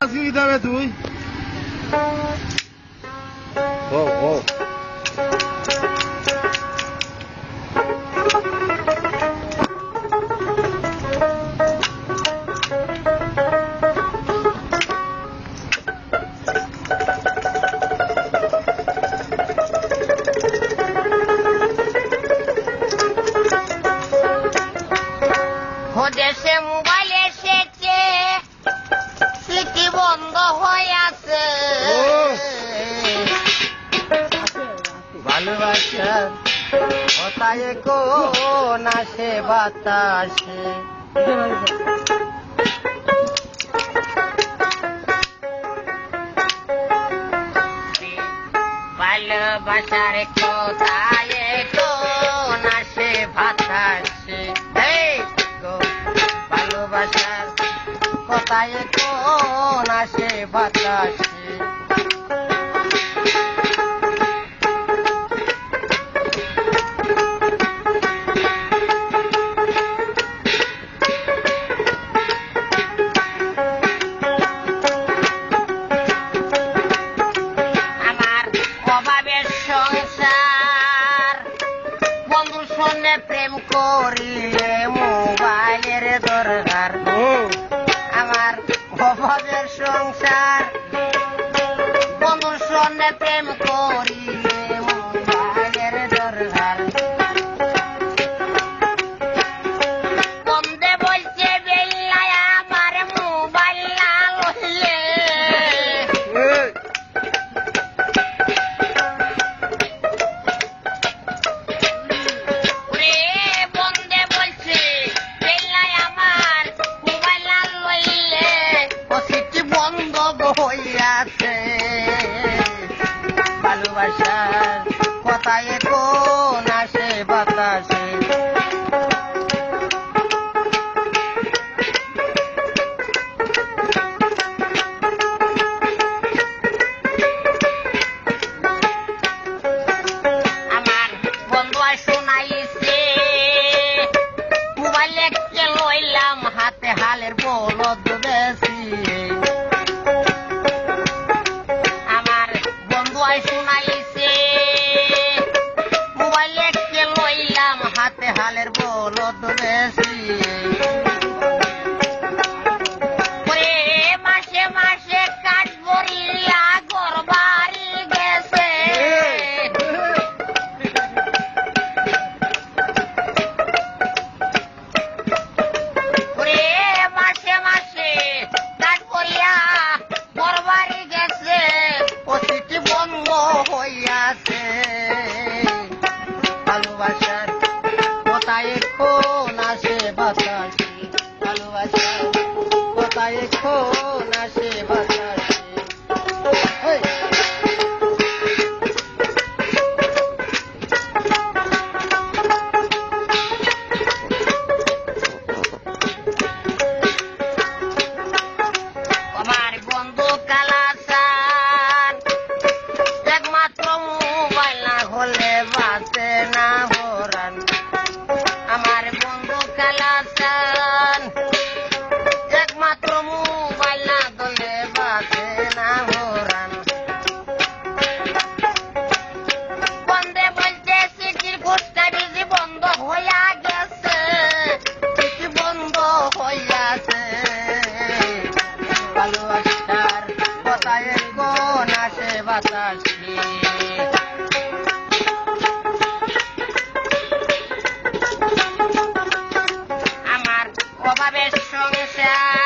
যাবে তুই ও ও দেশে মোবাইল এসেছে স্মৃতি বন্ধ হয়ে আছে ভালোবাসার কথায় কোন আসে বাতাসে ভালোবাসার কথায় কোন আসে বাতাসে ভালোবাসার কথায় কোন আসে বাতাসে আমার অভাবের সংসার বন্ধুর সঙ্গে প্রেম করিলে মোবাইলের দরকার আমার অভাবের সংসার বন্ধুর সঙ্গে প্রেম করিলে মোবাইলের দরকার বন্ধে বলছে বেলায় আমার মোবাইল না লইলে ভালোবাসার কথায় কোন আসে বাতাসে আমার বন্ধু শোনাইছে মোবাইলে কে লইলাম হাতে হালের বলদ বেশি শোনাইছে মোবাইলে কে লইলাম হাতে হালের বলদ বেশি মাসে মাসে কাজ বলিয়া ঘর বাড়ি গেছে মাসে মাসে কাজ বলিয়া ঘর বাড়ি গেছে বন্ধ হইয়াছে ভালোবাসার কথায় কোন আসে বাতাসে ভালোবাসার কথায় কোন আসে বাতাসে আমার বন্ধু কালাসান একমাত্র মোবাইল না হলে বাঁচে না হরান আমার বন্ধু কালাসান একমাত্র মোবাইল না হলে বাঁচে না হরান বন্ধে বলছে সিটির পোস্টটা বিজি বন্ধ হইয়া গেছে সিটি বন্ধ হইয়াছে ভালোবাসার কথায় কোন আসে বাতাসে আমার অভাবের সংসার